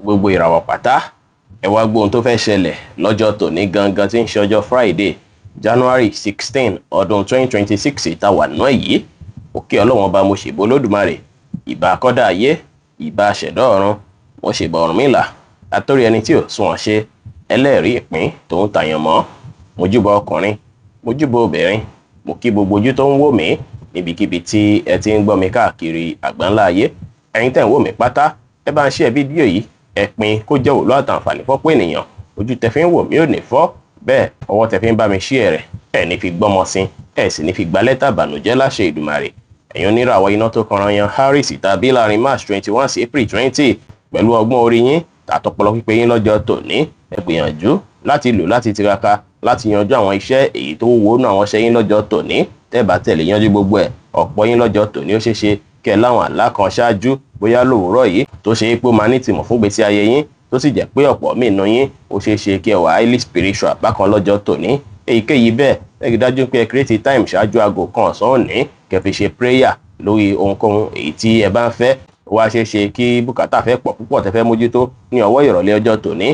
gbogbo ìràwọ̀ pátá ẹ wá gbóhun tó fẹ́ ṣẹlẹ̀ lọ́jọ́ tòní gangan tí ń ṣe ọjọ́ Friday January 16 ọdún 2026 tá wà náà yìí. Òkè Ọlọ́run ọba mo ṣèbà Olódùmarè, ìbà akọ́dá ayé, ìbà ṣẹ̀dá ọ̀run, mo ṣèbà Ọ̀rúnmìlà àtórí ẹni tí ò sunwọ̀n ṣe ẹlẹ́rìí ìpín tó ń tàyàn mọ́. Mo júbà ọkùnrin, mo júbà obìnrin, mo kí gbogbo ojú tó ń wò mí níbikíbi tí ẹ ti ń gbọ́ mi káàkiri àgbáńlá ayé. Ẹ̀yin tẹ́ ń wò mí pátá, ẹ bá ń share fídíò yìí, ẹ pín kó jẹ́ òwúlò àtàǹfààní fọ́pọ̀ ènìyàn. Ojú tẹ́ fi ń wò mí ò ní fọ́, bẹ́ẹ̀ ọwọ́ tẹ́ fi ń bá mi share rẹ̀ ẹ ní fi gbọ́mọ sí, ẹ sì ní fi gba lẹ́tà ìbànújẹ́ láṣẹ Èdùmàrè. Ẹ̀yin oníràwọ̀ iná tó kanran yan Aries tàbí láàrin March 21 sí April 20 pẹ̀lú ọgbọ́n orí yín àtọpọlọ pípé yín lọ́jọ́ tòní. Ẹ gbìyànjú láti lò láti tiraka láti yanjú àwọn iṣẹ́ èyí tó wúwo nù àwọn iṣẹ́ yín lọ́jọ́ tòní. Tẹ́ bá tẹ̀lé yanjú gbogbo ẹ̀, ọ̀pọ̀ yín lọ́jọ́ tòní ó ṣeéṣe kẹ́ láwọn àlá kan ṣáájú bóyá lówùúrọ̀ yìí tó ṣe é pé ó máa ní ìtìmọ̀ fún gbèsè ayé yín tó sì jẹ́ pé ọ̀pọ̀ míì nù yín ó ṣeéṣe kí ẹ wà highly spiritual bákan lọ́jọ́ tòní. Èyíkéyìí bẹ́ẹ̀ ẹ rí dájú pé ẹ create time ṣáájú aago kan ọ̀sán òní kẹ́ fi ṣe prayer lórí ohunkóhun èyí tí ẹ bá ń fẹ́. Ó wá ṣeéṣe kí bùkátà fẹ́ pọ̀ púpọ̀ tẹ́ fẹ́ mójútó ní ọwọ́ ìrọ̀lẹ́ ọjọ́ tòní.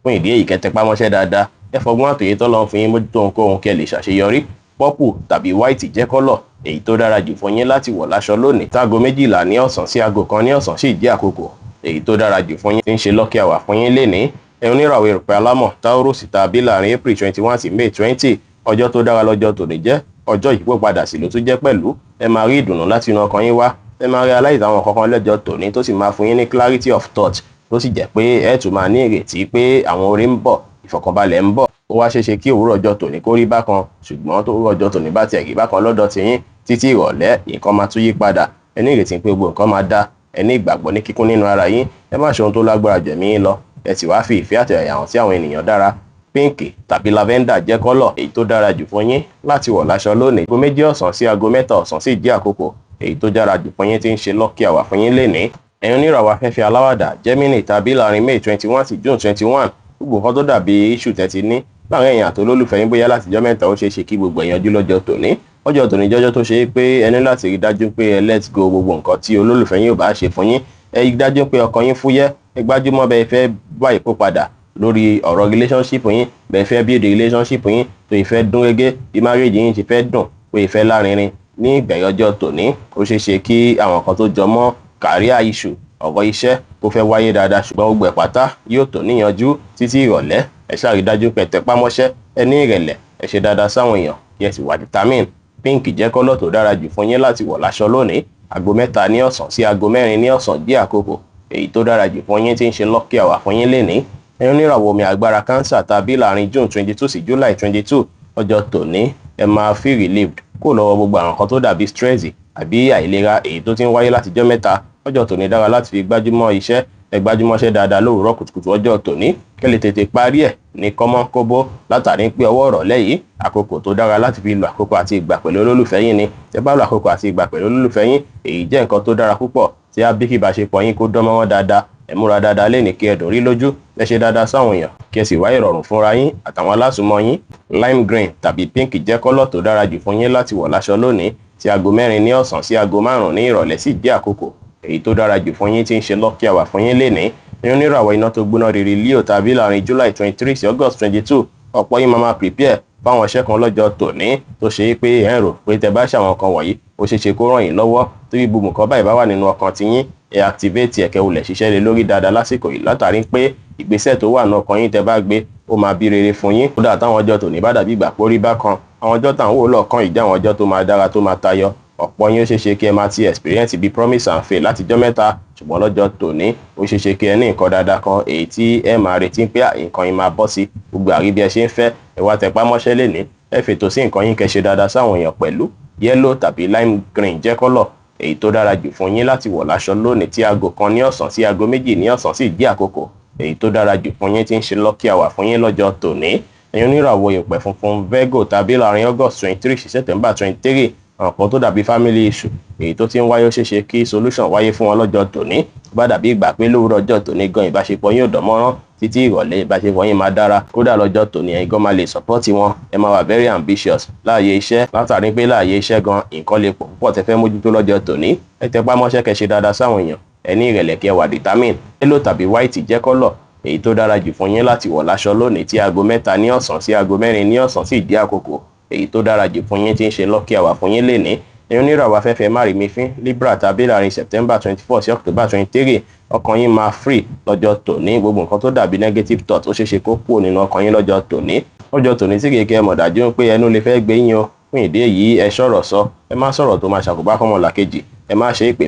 Fún ìdí èyí kẹ́ tẹpá mọ́ṣẹ́ dáadáa, ẹ fọgbọ́n àtòyé tọ́lọ́run fún yín mójútó ohunkóhun kẹ́ lè ṣàṣeyọrí. Purple tàbí white jẹ́ kọ́lọ̀ èyí tó dára jù fún yín láti wọ̀ láṣọ lónìí. Táago 12 ní ọ̀sán sí aago 1 ní ọ̀sán sì jẹ́ àkókò èyí tó dára jù fún yín tí ń ṣe lucky hour fún yín lénìí. Ẹ̀yin oníràwọ̀ erùpẹ̀ alámọ̀ Taurus tàbí láàrin April 21 sí May 20 ọjọ́ tó dára lọ́jọ́ tòní jẹ́ ọjọ́ ìyípòpadà sí ló tún jẹ́ pẹ̀lú. Ẹ máa rí ìdùnnú láti inú ọkàn yín wá, ẹ máa realize àwọn kankan lọ́jọ́ tòní tó sì máa fún yín ní clarity of thought tó sì jẹ́ pé ẹ tún máa ní ìrètí pé àwọn oore ń bọ̀, ìfọ̀kànbalẹ̀ ń bọ̀. Ó wá ṣeéṣe kí òwúrọ̀ ọjọ́ tòní kó rí bákan, ṣùgbọ́n tó òwúrọ̀ ọjọ́ tòní bá tiẹ̀ rí bákan lọ́dọ̀ tiyín títí ìrọ̀lẹ́ nǹkan máa tún yí padà. Ẹ ní ìrètí pé gbogbo nǹkan máa dá, ẹ ní ìgbàgbọ́ ní kíkún nínú ara yín, ẹ má ṣe ohun tó lágbára jẹ̀mí yín lọ, ẹ sì wá fi ìfẹ́ àtẹ̀yà hàn sí àwọn ènìyàn dára. Pink tàbí lavender jẹ́ kọ́lọ̀ èyí tó dára jù fún yín láti wọ̀ láṣọ lónìí. Aago 2 ọ̀sán sí aago 3 ọ̀sán sì jẹ́ àkókò èyí tó dára jù fún yín tí ń ṣe lucky hour fún yín lénìí. Ẹ̀yin oníràwọ̀ afẹ́fẹ́ aláwàdà Gemini tàbí láàrin May 21 sí June 21 gbogbo nǹkan tó dàbí issue tẹ́ ti ní láàrin ẹ̀yin àti olólùfẹ́ yín bóyá láti ọjọ́ mẹ́ta ó ṣeéṣe kí gbogbo ẹ̀yanjú lọ́jọ́ tòní. Ọjọ́ tòní jọ́jọ́ tó ṣe é pé ẹ ní láti rí dájú pé ẹ let go gbogbo nǹkan tí olólùfẹ́ yín ò bá ṣe fún yín. Ẹ rí dájú pé ọkàn yín fúyẹ́, ẹ gbájúmọ́ bẹ́ẹ̀ fẹ́ bá ìpò padà lórí ọ̀rọ̀ relationship yín, bẹ́ẹ̀ fẹ́ build relationship yín tó ìfẹ́ dún régé bí marriage yín ti fẹ́ dùn pé ìfẹ́ lárinrin. Ní ìgbẹ̀yìn ọjọ́ tòní ó ṣeéṣe kí àwọn kan tó jọ mọ́ career issue ọ̀rọ̀ iṣẹ́ kó fẹ́ wáyé dáadáa, ṣùgbọ́n gbogbo ẹ̀ pátá yóò tó níyanjú títí ìrọ̀lẹ́. Ẹ ṣáà rí dájú pé ẹ tẹpá mọ́ṣẹ́, ẹ ní ìrẹ̀lẹ̀, ẹ ṣe dáadáa sáwọn èèyàn kí ẹ sì wà determine. Pink jẹ́ kọ́lọ̀ tó dára jù fún yín láti wọ̀ láṣọ lónìí. Aago 3 ní ọ̀sán sí aago 4 ní ọ̀sán jẹ́ àkókò èyí tó dára jù fún yín tí ń ṣe lucky hour fún yín lénìí. Ẹ̀yin oníràwọ̀ omi agbára Cancer tàbí láàrin June 22 sí July 22 ọjọ́ tòní ẹ máa feel relieved kó lọ́wọ́ gbogbo àwọn kan tó dàbí stress àbí àìlera èyí tó ti ń wáyé látijọ́ mẹ́ta. Ọjọ́ tòní dára láti fi gbájúmọ́ iṣẹ́, ẹ gbájúmọ́ṣẹ́ dáadáa lówùúrọ̀ kùtùkùtù ọjọ́ tòní kẹ́ lè tètè parí ẹ̀ ní kọ́mọ́kóbó látàrí pé ọwọ́ ìrọ̀lẹ́ yìí àkókò tó dára láti fi lo àkókò àti ìgbà pẹ̀lú olólùfẹ́ yín ni. Ẹ bá lo àkókò àti ìgbà pẹ̀lú olólùfẹ́ yín èyí jẹ́ nǹkan tó dára púpọ̀ tí á bí kí ìbáṣepọ̀ yín kó dán mọ́wọ́ dáadáa. Ẹ múra dáadáa lénìí kí ẹ dùn rí lójú, ẹ ṣe dáadáa sáwọn èèyàn kí ẹ sì wá ìrọ̀rùn fúnra yín àtàwọn alásùnmọ́ yín. Lime green tàbí pink jẹ́ kọ́lọ̀ tó dára jù fún yín láti wọ̀ láṣọ lónìí. Tí aago 4 ní ọ̀sán sí aago 5 ní ìrọ̀lẹ́ sì jẹ́ àkókò èyí tó dára jù fún yín tí ń ṣe lucky hour fún yín lénìí. Ẹ̀yin oníràwọ̀ iná tó gbóná riri Leo tàbí láàrin July 23 sí August 22 ọ̀pọ̀ yín máa prepare fáwọn iṣẹ́ kan lọ́jọ́ tòní tó ṣe é pé ẹ̀ ń rò pé tẹ bá ṣàwọn kan wọ̀nyí ó ṣeéṣe kó ràn yín lọ́wọ́ tó bí gbogbo nǹkan báyìí bá wà nínú ọkàn tiyín ẹ activate ẹ̀kẹ́ wulẹ̀ ṣiṣẹ́ lé lórí dáadáa lásìkò yìí látàrí pé ìgbésẹ̀ tó wà ní ọkàn yín tẹ bá gbé ó máa bí rere fún yín. Kódà táwọn ọjọ́ tòní bá dàbí ìgbà pórí bákan, àwọn ọjọ́ táwọn wò lọ́ọ̀kan yìí jẹ́ àwọn ọjọ́ tó máa dára tó máa tayọ. Ọ̀pọ̀ yín ó ṣeéṣe kí ẹ máa ti experience bí promise and fail látijọ́ mẹ́ta, ṣùgbọ́n lọ́jọ́ tòní ó ṣeéṣe kí ẹ ní nǹkan dáadáa kan èyí tí ẹ máa retí pé nǹkan yín máa bọ́ sí gbogbo àrí bí ẹ ṣe ń fẹ́. Ẹ wá tẹpá mọ́ṣẹ́ lénìí, ẹ fètò sí nǹkan yín kẹ́ ṣe dáadáa sáwọn èèyàn pẹ̀lú. Yellow tàbí lime green jẹ́ kọ́lọ̀ èyí tó dára jù fún yín láti wọ̀ láṣọ lónìí. Tí aago 1 ní ọ̀sán sí aago 2 ní ọ̀sán sì jẹ́ àkókò èyí tó dára jù fún yín tí ń ṣe lucky hour fún yín lọ́jọ́ tòní. Ẹ̀yin oníràwọ̀ ìpẹ̀ funfun Virgo tàbí láàrin August 23 sí September 23 ọ̀pọ̀ tó dàbí family issue èyí tó ti ń wáyé ó ṣeéṣe kí solution wáyé fún wọn lọ́jọ́ tòní. Bá dàbí ìgbà pé lówùúrọ̀ ọjọ́ tòní gan ìbáṣepọ̀ yín ò dán mọ́rán títí ìrọ̀lẹ́ ìbáṣepọ̀ yín máa dára. Kódà lọ́jọ́ tòní ẹ̀yin gan máa lè support wọn. Ẹ máa wà very ambitious láàyè iṣẹ́ látàrí pé láàyè iṣẹ́ gan nǹkan lè pọ̀ púpọ̀ tẹ́ fẹ́ mójútó lọ́jọ́ tòní. Ẹ tẹpá mọ́ṣẹ́ kẹ́ ṣe dáadáa sáwọn èèyàn ẹ ní ìrẹ̀lẹ̀ kí ẹ wà determine. Yellow tàbí white jẹ́ kọ́lọ̀ èyí tó dára jù fún yín láti wọ̀ láṣọ lónìí tí aago 3 ní ọ̀sán sí aago 4 ní ọ̀sán sì jẹ́ àkókò èyí tó dára jù fún yín tí ń ṣe lucky hour fún yín lénìí. ẹ̀yin oníràwọ̀ afẹ́fẹ́ má rí mi fín Libra tàbí láàrin September 24 sí October 23 ọkàn yín máa free lọ́jọ́ tòní. Gbogbo nǹkan tó dàbí negative thought ó ṣeéṣe kó kúrò nínú ọkàn yín lọ́jọ́ tòní tí kìí mọ̀ dájú pé ẹnu lè fẹ́ gbé yín o. Fún ìdí èyí ẹ ṣọ̀rọ̀ sọ, ẹ má sọ̀rọ̀ tó máa ṣàkóbá fọ́mọlàkejì, ẹ má ṣe èpè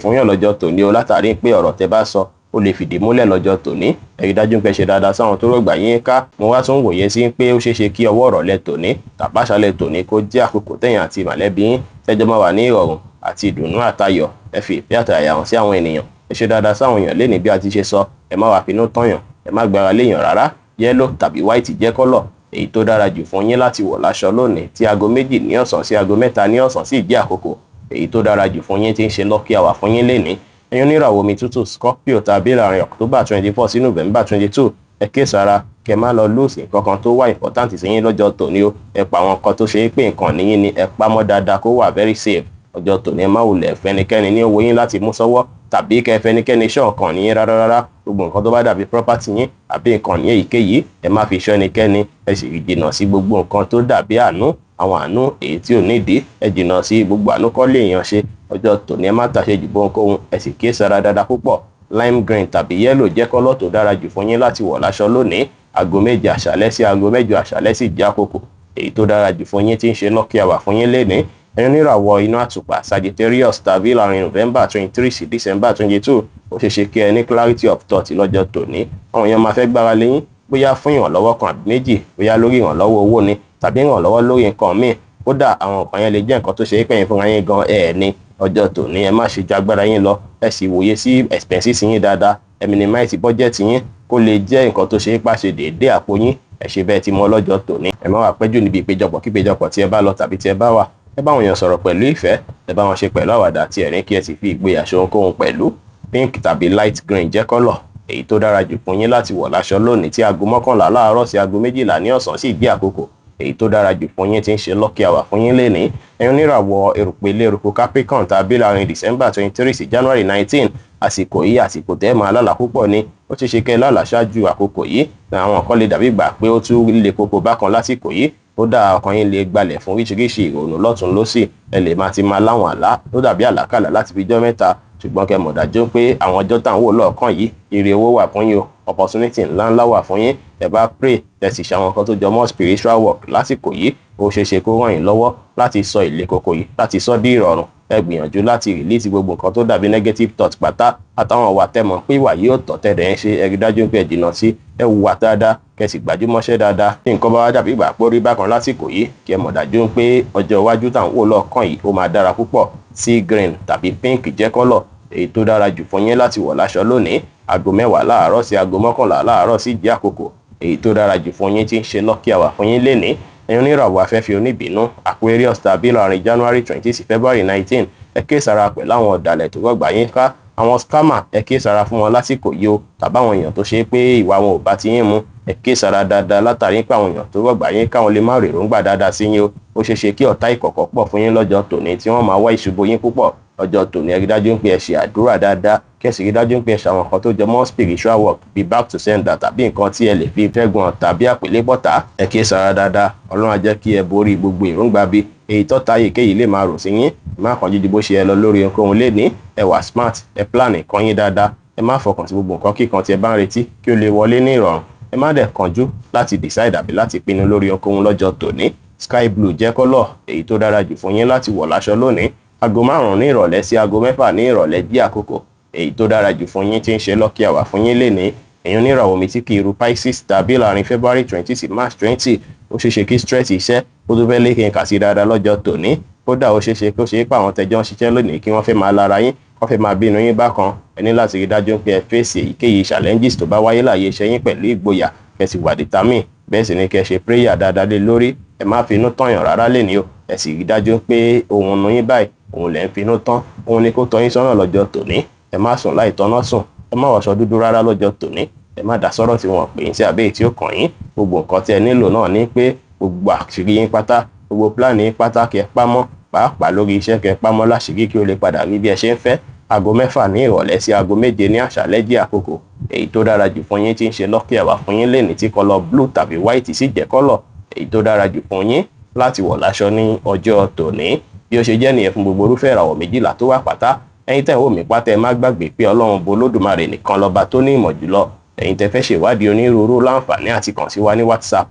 fún yàn lọ́jọ́ tòní o, látàrí pé ọ̀rọ̀ tẹ bá sọ ó lè fìdí múlẹ̀ lọ́jọ́ tòní. Ẹ rí dájú pé ṣe dáadáa sáwọn tó rọ̀gbà yín ká. Mo wá tún wòye sí pé ó ṣeéṣe kí ọwọ́ ọ̀rọ̀lẹ́ tòní tàbáṣálẹ̀ tòní kó jẹ́ àkókò tẹ̀yin àti mọ̀lẹ́bí yín tẹ́jọ́ máa wà ní ìrọ̀rùn àti ìdùnnú àtayọ̀. Ẹ fi ìfẹ́ àtàyà hàn sí àwọn ènìyàn, ẹ ṣe dáadáa sáwọn èèyàn lénìí bí a ti ṣe sọ, ẹ má wà finú tọ̀yàn, ẹ má gbára léèyàn rárá. Yellow tàbí white jẹ́ kọ́lọ̀ èyí tó dára jù fún yín láti wọ̀ láṣọ lónìí tí aago 2 ní ọ̀sán sí aago 3 ní ọ̀sán sì jẹ́ àkókò èyí tó dára jù fún yín tí ń ṣe lucky hour fún yín lénìí. ẹ̀yin oníràwọ̀ omi tútù Scorpio tàbí láàrin October 24 sí November 22 ẹ kíyèsára kẹ́ má lọ lose nǹkan kan tó wà important sí yín lọ́jọ́ tòní o. ẹ pa àwọn nǹkan tó ṣe é pé nǹkan níyìn ni ẹ pamọ́ dáadáa kó wà very safe ọjọ́ tòní. ẹ má wulẹ̀ fẹ́nikẹ́ni ní owó yín láti mú sọ́wọ́ tàbí kẹ́ fẹ́nikẹ́ni ṣọ́ nǹkan níyìn rárá. Gbogbo nǹkan tó bá dàbí property yín àbí nǹkan ní èyíkéyìí ẹ má fi ṣọ́ ẹnikẹ́ni. Ẹ sì jìnnà sí gbogbo nǹkan tó dàbí àánú, àwọn àánú èyí tí ò nídìí. Ẹ jìnnà sí gbogbo àánú kọ́ lè yàn ṣe ọjọ́ tòní. ẹ má tàṣejù bóńkóhun, ẹ sì kíyèsára dáadáa púpọ̀. Lime green tàbí yellow jẹ́ kọ́lọ̀ tó dára jù fún yín láti wọ̀ láṣọ lónìí. Aago 7 àṣálẹ́ sí aago 8 àṣálẹ́ sì jẹ́ àkókò èyí tó dára jù fún yín tí ń ṣe lucky hour fún yín lénìí. ẹ̀yin oníràwọ̀ iná àtùpà Sagittarius tàbí láàrin November 23 sí December 22 ó ṣeéṣe kí ẹ ní clarity of thought lọ́jọ́ tòní. Àwọn èèyàn máa fẹ́ gbára lé yín bóyá fún ìrànlọ́wọ́ kan àbí méjì, bóyá lórí ìrànlọ́wọ́ owó ni tàbí ìrànlọ́wọ́ lórí nǹkan míì. Kódà àwọn nǹkan yẹn lè jẹ́ nǹkan tó ṣe é pẹ̀yìn fúnra yín gan ní ọjọ́ tòní. Ẹ má ṣe ju agbára yín lọ, ẹ sì wòye sí expenses yín dáadáa, ẹ minimize budget yín kó lè jẹ́ nǹkan tó ṣe é pàṣẹ déédéé àpò yín. Ẹ ṣe bẹ́ẹ̀ tí mo lọ́jọ́ tòní. Ẹ má wà pẹ́jù níbi ìpéjọpọ̀ kí ìpéjọpọ̀ tí ẹ bá lọ tàbí tí ẹ bá wà. Ẹ bá àwọn èèyàn sọ̀rọ̀ pẹ̀lú ìfẹ́, ẹ bá wọn ṣe pẹ̀lú àwàdà àti ẹ̀rín kí ẹ sì fi ìgboyà ṣe ohunkóhun pẹ̀lú. Pink tàbí light green jẹ́ kọ́lọ̀ èyí tó dára jù fún yín láti wọ̀ láṣọ lónìí tí aago 11 láàárọ̀ sí aago 12 ní ọ̀sán sì jẹ́ àkókò èyí tó dára jù fún yín tí ń ṣe lucky hour fún yín lénìí. ẹ̀yin oníràwọ̀ erùpẹ̀ eruku Capricorn tàbí láàrin December 23 sí January 19 àsìkò yìí àsìkò tẹ́ máa lálàá púpọ̀ ni. Ó ti ṣe kẹ́ lálàá ṣáájú àkókò yìí. Àwọn kan lè dàbí gbà pé ó tún le koko bákan lásìkò yìí. Ó dá ọkàn yín lè gbalẹ̀ fún oríṣiríṣi ìrònú lọ́tún lósì. Ẹ lè máa láwọn àlá tó dàbí àlákàlà láti fi jọ́ mẹ́ta, ṣùgbọ́n kẹ́ mọ̀ dájú pé àwọn ọjọ́ tá à ń wò lọ́ọ̀kan yìí ire owó wà fún yín o, opportunity ńláńlá wà fún yín. Ẹ bá pray ẹ sì ṣe àwọn nǹkan tó jọ mọ́ spiritual work lásìkò yìí, ó ṣeéṣe kó ràn yín lọ́wọ́ láti sọ ilé koko yìí láti sọ di ìrọ̀rùn. Ẹ gbìyànjú láti release gbogbo nǹkan tó dàbí negative thought pátá àtàwọn ọ̀wà tẹ́mọ̀ pé ìwà yìí ò tọ́ tẹ́lẹ̀ ń ṣe. Ẹ rí dájú pé ẹ jìnnà sí, ẹ hùwà dáadáa kẹ́ sì gbájúmọ́ṣẹ́ dáadáa. Tí nǹkan bá wá dàbí ìgbà pórí bákan lásìkò yìí kí ẹ mọ̀ dájú pé ọjọ́ iwájú tá à ń wò lọ́ọ̀kan yìí ó máa dára púpọ̀. Sea green tàbí pink jẹ́ kọ́lọ̀ èyí tó dára jù fún yín láti wọ̀ láṣọ lónìí. Aago 10 láàárọ̀ sí aago 11 láàárọ̀ sì jẹ́ àkókò èyí tó dára jù fún yín tí ń ṣe lucky hour fún yín lénìí. ẹ̀yin oníràwọ̀ afẹ́fẹ́ oníbínú Aquarius tàbí láàrin January 20 sí February 19 ẹ kíyèsára pẹ̀lú àwọn ọ̀dàlẹ̀ tó rọ̀gbà yín ká. Àwọn scammer ẹ kíyèsára fún wọn lásìkò yìí o, tàbí àwọn èèyàn tó ṣe é pé ìwà wọn ò bá ti yín mu. Ẹ kíyèsára dáadáa látàrí pé àwọn èèyàn tó rọ̀gbà yín káwọn lè má rèròǹgbà dáadáa sí yín o. Ó ṣeéṣe kí ọ̀tá ìkọ̀kọ̀ pọ̀ fún yín lọ́jọ́ tòní tí wọ́n máa wá ìṣubú yín púpọ̀ ọjọ́ tòní. Ẹ rí dájú pé ẹ ṣe àdúrà dáadáa kẹ́sì rí dájú pé ẹ ṣe àwọn nǹkan tó jọ mọ́ spiritual work bíi back to sender tàbí nǹkan tí ẹ lè fi fẹ́gun tàbí àpèlé bọ́tà. Ẹ kíyèsára dáadáa, Ọlọ́run á jẹ́ kí ẹ borí gbogbo èròǹgbà bí èyí tọ́ta èyíkéyìí lè máa rò sí yín. Ẹ má kánjú ju bó ṣe ẹ lọ lórí ohunkóhun lénìí. Ẹ wà smart, ẹ plan nǹkan yín dáadáa. Ẹ má fọkàn sí gbogbo nǹkan kíkan tí ẹ bá ń retí kí ó lè wọlé ní ìrọ̀rùn. Ẹ má dẹ̀ kánjú láti decide àbí láti pinnu lórí ohunkóhun lọ́jọ́ tòní. Sky blue jẹ́ kọ́lọ̀ èyí tó dára jù fún yín láti wọ̀ láṣọ lónìí. Aago 5 ní ìrọ̀lẹ́ sí aago 6 ní ìrọ̀lẹ́ jẹ́ àkókò èyí tó dára jù fún yín tí ń ṣe lucky hour fún yín lénìí. ẹ̀yin oníràwọ̀ omi tí kì í ru Pisces tàbí láàrin February 20 sí March 20 ó ṣeéṣe kí stress iṣẹ́ ó tún fẹ́ lékè kà sí dáadáa lọ́jọ́ tòní. Kódà ó ṣeéṣe kó ṣe é pé àwọn tẹjọ́ ń ṣiṣẹ́ lónìí kí wọ́n fẹ́ máa lára yín, wọ́n fẹ́ máa bínú yín bákan. Ẹ ní láti rí dájú pé ẹ fèsì èyíkéyìí challenges tó bá wáyé láàyè iṣẹ́ yín pẹ̀lú ìgboyà kẹ́ sì wà determine. Bẹ́ẹ̀ sì ni kẹ́ ṣe prayer dáadáa lé lórí. Ẹ má finú tọ̀yàn rárá lénìí o. Ẹ sì rí dájú pé ohun nu yín báyìí òun lẹ̀ ń finú tán, òun ni kó tọ́ yín sọ́nà lọ́jọ́ tòní. Ẹ má sùn láì tọ́nà sùn, ẹ má wọṣọ dúdú rárá lọ́jọ́ tòní. Ẹ má dá sọ́rọ̀ tí wọ́n pè yín sí àbẹ́ tí ó kàn yín. Gbogbo nǹkan tí ẹ nílò náà ní pé gbogbo àṣírí yín pátá, gbogbo plan yín pátá kẹ́ pamọ́, pàápàá lórí iṣẹ́ kẹ́ pamọ́ láṣìírí kí ó lè padà rí bí ẹ ṣe ń fẹ́. aago 6 ní ìrọ̀lẹ́ sí aago 7 ní àṣálẹ́ jẹ́ àkókò èyí tó dára jù fún yín tí ń ṣe lucky hour fún yín lẹ́ni tí kọ́lọ̀ blue tàbí white sì jẹ́ kọ́lọ̀ èyí tó dára jù fún yín láti wọ̀ láṣọ ní ọjọ́ tòní. Bí ó ṣe jẹ́ nìyẹn fún gbogbo irúfẹ́ ìràwọ̀ méjìlá tó wà pátá. Ẹ̀yin tẹ́ ń wò mí pátá ẹ má gbàgbé pé Ọlọ́run bo Olódùmarè nìkan lọ́ba tó ní ìmọ̀ jùlọ. Ẹ̀yin tẹ́ fẹ́ ṣèwádìí onírúurú láǹfààní àti kàn sí wa ní WhatsApp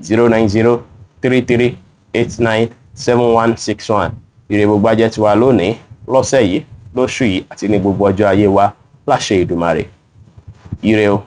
09033897161. Ire gbogbo ajẹ́ tiwa lónìí, lọ́sẹ̀ yìí, lóṣù yìí àti ní gbogbo ọjọ́ ayé wa láṣẹ Èdùmàrè. Ire o.